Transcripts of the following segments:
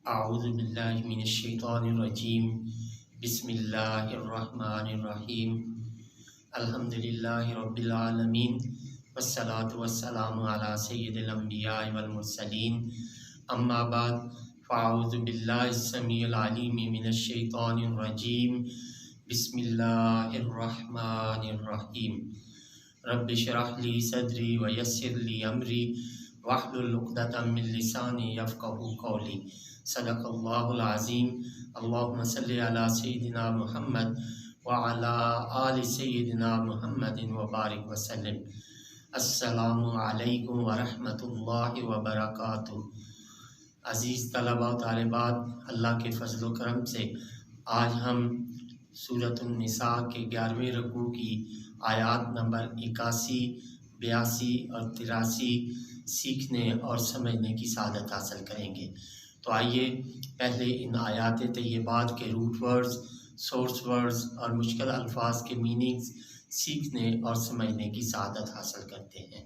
اعوذ باللہ من الشیطان الرجیم بسم اللہ الرحمن الرحیم الحمدللہ رب العالمین والصلاة والسلام علی سید الانبیاء والمرسلین اما بعد فاعوذ باللہ السمیع العلیم من الشیطان الرجیم بسم اللہ الرحمن الرحیم رب اشرح لی صدری ویسر لی امری واحلل عقدۃ من لسانی یفقہوا قولی صدق اللہ العظیم اللہم صلی علی سیدنا محمد وعلی آل سیدنا محمد وبارک وسلم۔ السلام علیکم ورحمۃ اللہ وبرکاتہ۔ عزیز طلباء و طالبات، اللہ کے فضل و کرم سے آج ہم سورۃ النساء کے 11ویں رکوع کی آیات نمبر 81، 82 اور 83 سیکھنے اور سمجھنے کی سعادت حاصل کریں گے۔ تو آئیے پہلے ان آیات طیبات کے روٹ ورڈز، سورس ورڈز اور مشکل الفاظ کے میننگز سیکھنے اور سمجھنے کی سعادت حاصل کرتے ہیں۔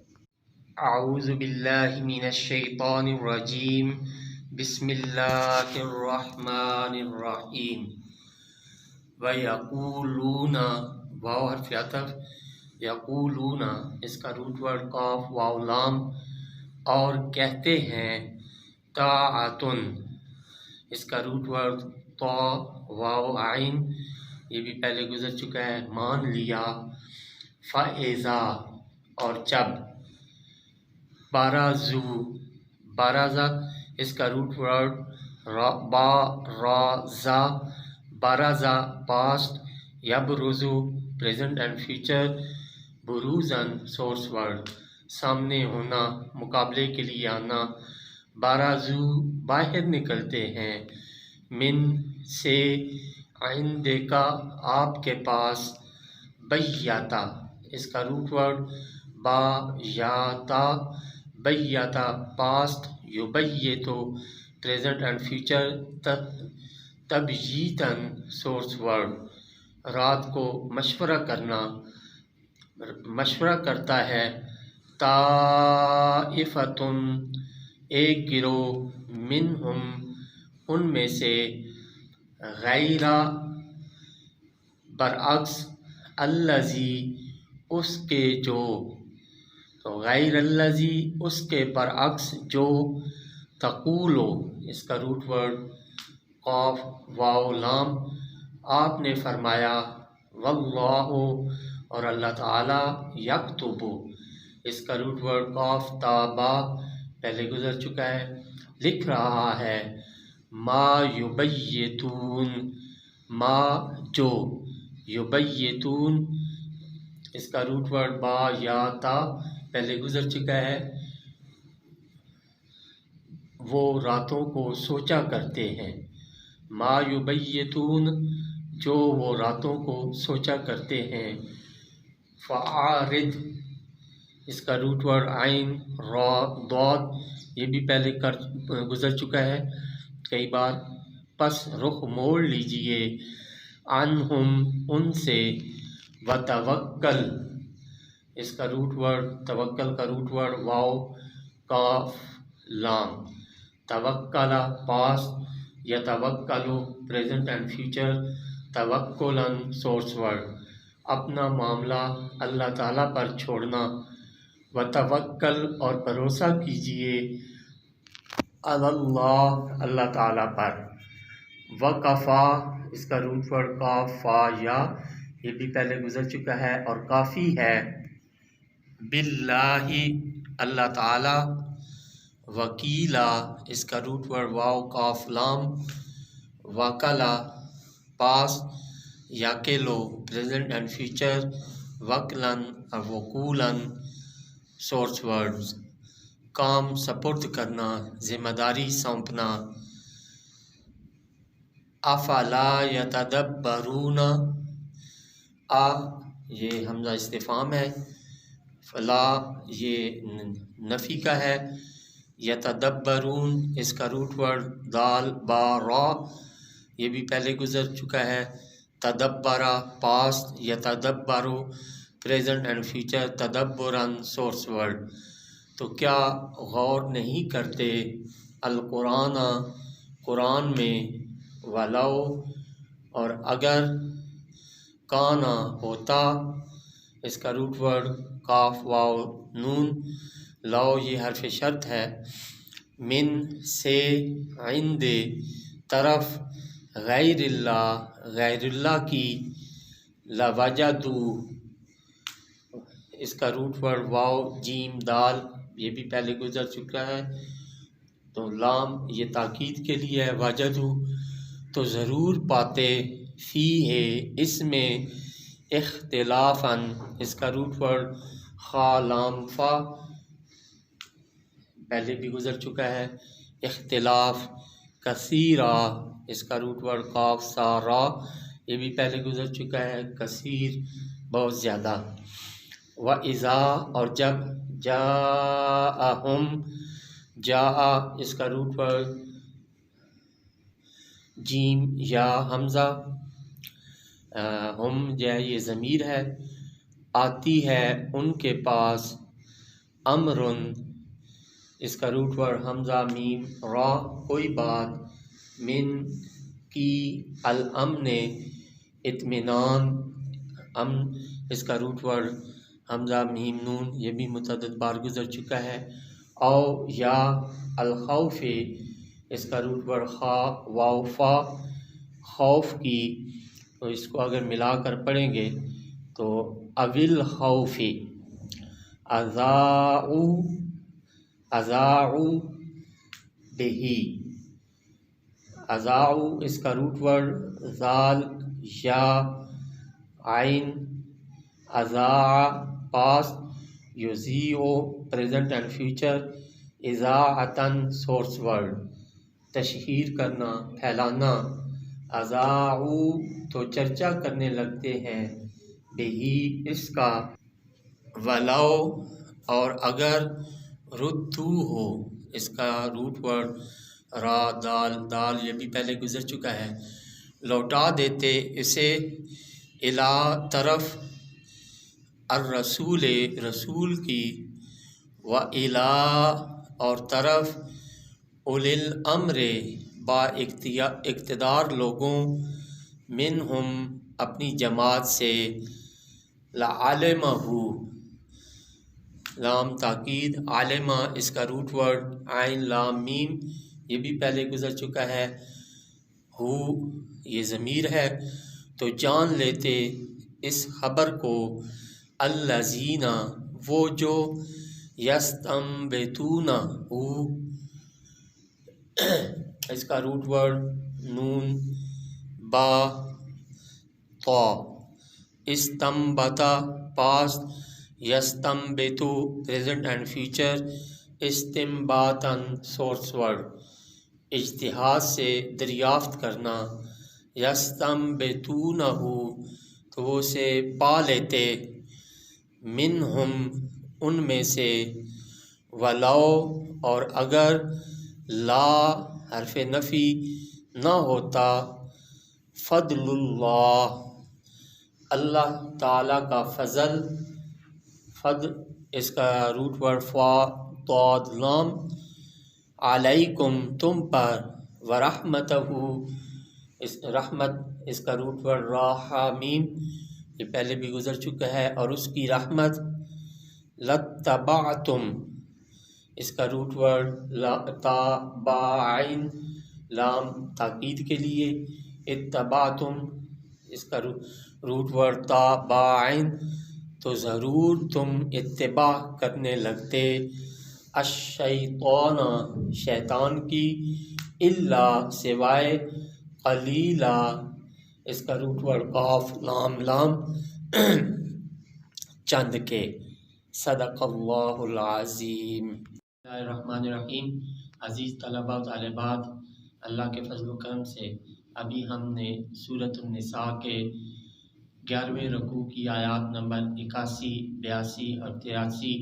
اعوذ باللہ من الشیطان الرجیم بسم اللہ الرحمن الرحیم۔ وَيَقُولُونَ واو حرف عطف، یقولون اس کا روٹ ورڈ قاف واو لام، اور کہتے ہیں طاعتن اس کا روٹ ورڈ طا واو عین، یہ بھی پہلے گزر چکا ہے، مان لیا۔ فَإِذَا اور جب، بارزو بارزا اس کا روٹ ورڈ بارزا، بارزا پاسٹ، یبرزو پریزنٹ اینڈ فیوچر، بروزن سورس ورڈ سامنے ہونا، مقابلے کے لیے آنا۔ بارزو باہر نکلتے ہیں، من سے، عندکا آپ کے پاس، بیاتا اس کا روٹ ورڈ با یاتا، بیاتا پاسٹ، یبیتو پریزنٹ اینڈ فیوچر، تبییتاً سورس ورڈ رات کو مشورہ کرنا، مشورہ کرتا ہے۔ طائفتن ایک گروہ، منہم ان میں سے، غیرہ برعکس، الذی اس کے جو، تو غیر الذی اس کے برعکس جو، تقولو اس کا روٹ ورڈ قاف واو لام، آپ نے فرمایا، واللہ اور اللہ تعالی، یکتب اس کا روٹ ورڈ قاف تا با پہلے گزر چکا ہے، لکھ رہا ہے۔ ما یبیتون ما جو، یبیتون اس کا روٹ ورڈ با یا تا پہلے گزر چکا ہے، وہ راتوں کو سوچا کرتے ہیں۔ ما یبیتون جو وہ راتوں کو سوچا کرتے ہیں۔ فَأَعْرِضْ اس کا روٹ ورڈ عین را ضاد، یہ بھی پہلے گزر چکا ہے کئی بار، پس رخ موڑ لیجئے، عنہم ان سے، وتوکل اس کا روٹ ورڈ، توکل کا روٹ ورڈ واو کاف لام، توکلا پاسٹ، یتوکلو پریزنٹ اینڈ فیوچر، توکلاً سورس ورڈ اپنا معاملہ اللہ تعالیٰ پر چھوڑنا۔ وتوکل اور بھروسہ کیجئے، علی اللہ اللہ تعالیٰ پر۔ وکفا اس کا روٹ ورڈ قاف فا یا، یہ بھی پہلے گزر چکا ہے اور کافی ہے، باللہ اللہ تعالیٰ، وکیلا اس کا روٹ ورڈ واو کاف لام، وکلا پاسٹ، یاکلو پریزنٹ اینڈ فیوچر، وکلن اور وکولن سورس ورڈز کام سپرد کرنا، ذمہ داری سونپنا۔ افلا یتدبرون یہ حمزہ استفہام ہے، فلا یہ نفی کا ہے، یتدبرون اس کا روٹ ورڈ دال با را، یہ بھی پہلے گزر چکا ہے، تدبرا پاسٹ، یتدبرو پریزنٹ اینڈ فیوچر، تدبراً سورس ورڈ۔ تو کیا غور نہیں کرتے القرآن قرآن میں ولو اور اگر کانا ہوتا، اس کا روٹ ورڈ کاف واو نون، لو یہ حرف شرط ہے، من سے، عند طرف، غیر اللہ کی، لوجدو اس کا روٹ ورڈ واو جیم دال یہ بھی پہلے گزر چکا ہے، تو لام یہ تاکید کے لیے ہے، وجدو تو ضرور پاتے، فی ہے اس میں، اختلافاً اس کا روٹ ورڈ خا لام فا پہلے بھی گزر چکا ہے، اختلاف، کثیرا اس کا روٹ ورڈ قاف سا را یہ بھی پہلے گزر چکا ہے، کثیر بہت زیادہ، و اذا اور جب، جاءہم جاء اس کا روٹ ورڈ جیم یا حمزہ، ہم جو ہے یہ ضمیر ہے، آتی ہے ان کے پاس، امرن اس کا روٹ ورڈ حمزہ میم را کوئی بات، من کی، الامن اطمینان، امن اس کا روٹ ورڈ حمزہ میم نون یہ بھی متعدد بار گزر چکا ہے، او یا الخوف اس کا روٹ ورڈ خا واو فا خوف کی، تو اس کو اگر ملا کر پڑھیں گے تو اول خوف، اذاعوا بہی، اذاعوا اس کا روٹ ورڈ ذال یا عین، اذاع پاسٹ، یذیع پریزنٹ اینڈ فیوچر، اذاعتاً سورس ورڈ تشہیر کرنا پھیلانا، اذاعوا تو چرچا کرنے لگتے ہیں، بہی اس کا، ولو اور اگر، ردو ہو اس کا روٹ ورڈ را دال دال یہ بھی پہلے گزر چکا ہے، لوٹا دیتے اسے، الا طرف، الرسول رسول کی، و الا اور طرف، اولی الامر با اقتدار لوگوں، منہم اپنی جماعت سے، لعلمہ لام تاکید، علمہ اس کا روٹ ورڈ عین لام میم یہ بھی پہلے گزر چکا ہے، ہو یہ ضمیر ہے، تو جان لیتے اس خبر کو، الذین وہ جو، یستنبتون اس کا روٹ ورڈ نون با طا، استنبتا پاسٹ، یستنبتو پریزنٹ اینڈ فیوچر، استنباطاً سورس ورڈ اجتہاد سے دریافت کرنا، یستنبتونہ تو وہ اسے پا لیتے، منہم ان میں سے، ولو اور اگر، لا حرف نفی نہ ہوتا، فضل اللہ اللہ تعالیٰ کا فضل، فضل اس کا روٹ ورڈ فا ضاد لام، علیکم تم پر، ورحمتہ اس رحمت اس کا روٹ ورڈ را ہا میم یہ پہلے بھی گزر چکا ہے، اور اس کی رحمت، لتبعتم اس کا روٹ ورڈ تا با عین لام تاکید کے لیے، اتبعتم اس کا روٹ ورڈ تا با عین تو ضرور تم اتباع کرنے لگتے، الشیطان شیطان کی، الا سوائے، قلیلا اس کا روٹ ورڈ قاف لام لام چند کے، صدق اللہ العظیم۔ بسم اللہ الرحمن الرحیم۔ عزیز طلباء و طالبات، اللہ کے فضل و کرم سے ابھی ہم نے سورۃ النساء کے 11ویں رکوع کی آیات نمبر 81، 82 اور 83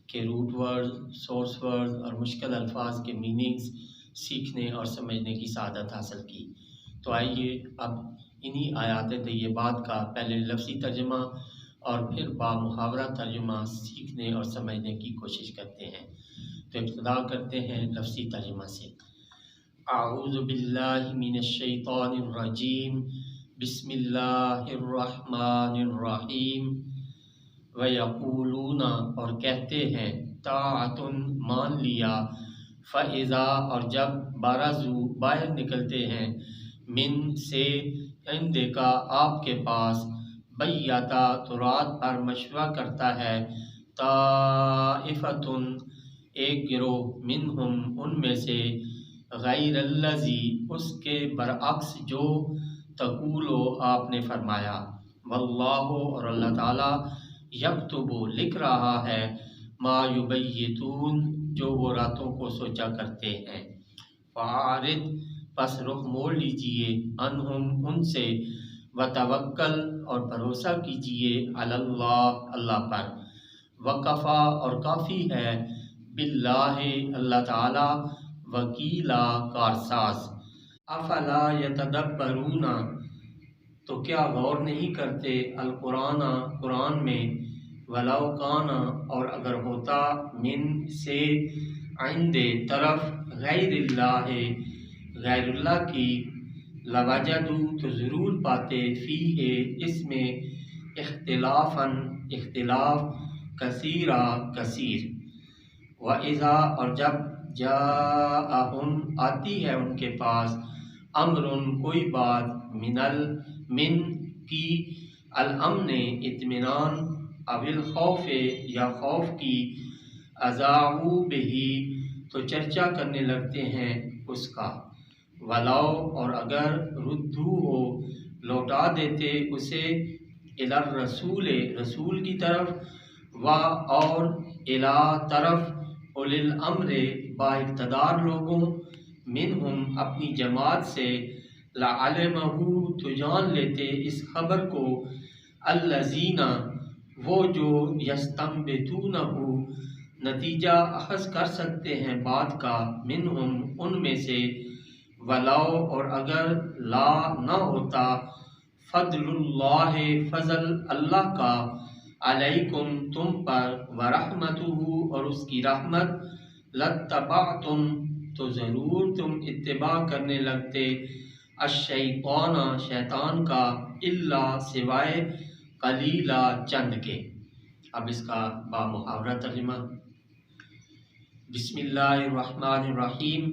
کے روٹ ورڈ، سورس ورڈ اور مشکل الفاظ کے میننگز سیکھنے اور سمجھنے کی سعادت حاصل کی۔ تو آئیے اب انہی آیات طیبات کا پہلے لفظی ترجمہ اور پھر با محاورہ ترجمہ سیکھنے اور سمجھنے کی کوشش کرتے ہیں۔ تو ابتدا کرتے ہیں لفظی ترجمہ سے۔ اعوذ باللہ من الشیطان الرجیم بسم اللہ الرحمن الرحیم وَيَقُولُونَ اور کہتے ہیں طاعۃ مان لیا فَإِذَا اور جب بارزو باہر نکلتے ہیں من سے عندک آپ کے پاس بیاتا تو رات پر مشورہ کرتا ہے طائفۃ ایک گروہ منہم ان میں سے غیر الذی اس کے برعکس جو تقولو آپ نے فرمایا واللہ اور اللہ تعالی یکتب لکھ رہا ہے ما یبیتون جو وہ راتوں کو سوچا کرتے ہیں فعارض پس رخ موڑ لیجئے عنہم ان سے وتوکل اور بھروسہ کیجئے علی اللہ اللہ پر وکفا اور کافی ہے باللہ اللہ تعالی وکیلا کارساز افلا یتدبرون تو کیا غور نہیں کرتے القرآن قرآن میں ولو کان اور اگر ہوتا من سے عند طرف غیر اللہ کی لوجدوا تو ضرور پاتے فیہ اس میں اختلاف کثیرا کثیر وَإِذَا اور جب جاءہم آتی ہے ان کے پاس امر کوئی بات من کی الامن اطمینان او الخوف یا خوف کی اذاعوا بہی تو چرچا کرنے لگتے ہیں اس کا ولو اور اگر ردو ہو لوٹا دیتے اسے الی الرسول رسول کی طرف و اور الی طرف اولی الامر با اقتدار لوگوں منہم اپنی جماعت سے لعلمہ تو جان لیتے اس خبر کو الذین وہ جو یستنبطونہ نتیجہ اخذ کر سکتے ہیں بات کا منہم ان میں سے ولو اور اگر لا نہ ہوتا فضل اللہ فضل اللہ کا علیکم تم پر ورحمتہ اور اس کی رحمت لاتبعتم تو ضرور تم اتباع کرنے لگتے الشیطان شیطان کا الا سوائے قلیلا چند کے۔ اب اس کا با محاورہ ترجمہ۔ بسم اللہ الرحمن الرحیم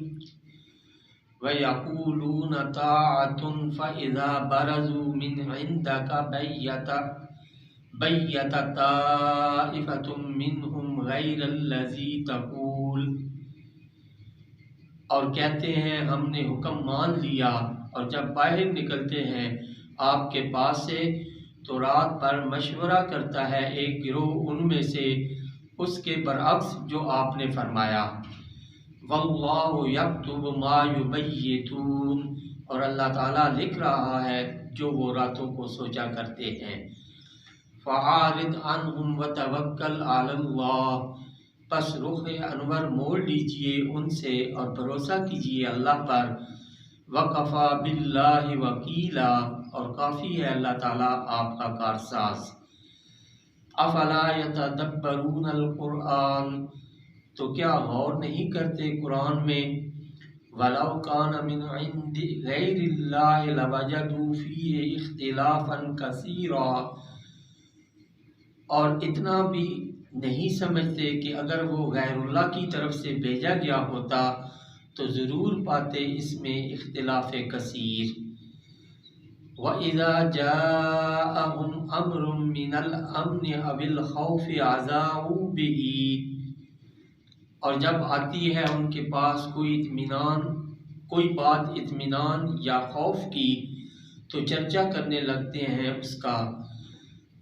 وَيَقُولُونَ طَاعَةٌ فَإِذَا بَرَزُوا مِنْ عِنْدَكَ بَيَّتَ طَائِفَةٌ مِّنْهُمْ غَيْرَ الَّذِي تَقُولُ اور کہتے ہیں ہم نے حکم مان لیا اور جب باہر نکلتے ہیں آپ کے پاس سے تو رات پر مشورہ کرتا ہے ایک گروہ ان میں سے اس کے برعکس جو آپ نے فرمایا واللہ یکتب ما یبیتون اور اللہ تعالیٰ لکھ رہا ہے جو وہ راتوں کو سوچا کرتے ہیں فعارض عنہم وتوکل علی اللہ پس رخ انور موڑ لیجئے ان سے اور بھروسہ کیجئے اللہ پر وکفا باللہ وکیلا اور کافی ہے اللہ تعالیٰ آپ کا کارساز افلا یتدبرون القرآن تو کیا غور نہیں کرتے قرآن میں ولو کان من عند غیر اللہ لوجدوا فیہ اختلافا کثیرا اور اتنا بھی نہیں سمجھتے کہ اگر وہ غیر اللہ کی طرف سے بھیجا گیا ہوتا تو ضرور پاتے اس میں اختلاف کثیر وَإِذَا جَاءَهُمْ أَمْرٌ مِّنَ الْأَمْنِ أَوِ الْخَوْفِ أَذَاعُوا بِهِ اور جب آتی ہے ان کے پاس کوئی بات اطمینان یا خوف کی تو چرچا کرنے لگتے ہیں اس کا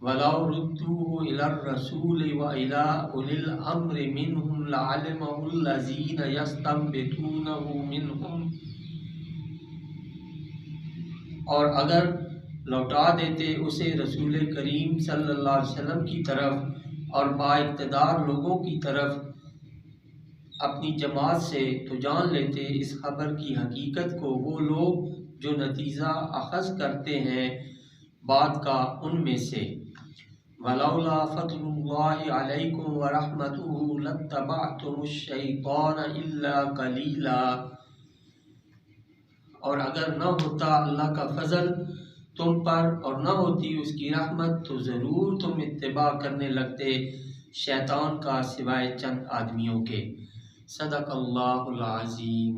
وَلَوْ رُدُّوهُ إِلَى الرَّسُولِ وَإِلَى أُولِي الْأَمْرِ مِنْهُمْ لَعَلِمَهُ الَّذِينَ يَسْتَنبِطُونَهُ مِنْهُمْ اور اگر لوٹا دیتے اسے رسول کریم صلی اللہ علیہ وسلم کی طرف اور با اقتدار لوگوں کی طرف اپنی جماعت سے تو جان لیتے اس خبر کی حقیقت کو وہ لوگ جو نتیجہ اخذ کرتے ہیں بات کا ان میں سے وَلَوْلَا فَضْلُ اللَّهِ عَلَيْكُمْ وَرَحْمَتُهُ لَاتَّبَعْتُمُ الشَّيْطَانَ إِلَّا قَلِيلًا اور اگر نہ ہوتا اللہ کا فضل تم پر اور نہ ہوتی اس کی رحمت تو ضرور تم اتباع کرنے لگتے شیطان کا سوائے چند آدمیوں کے۔ صدق اللہ العظیم۔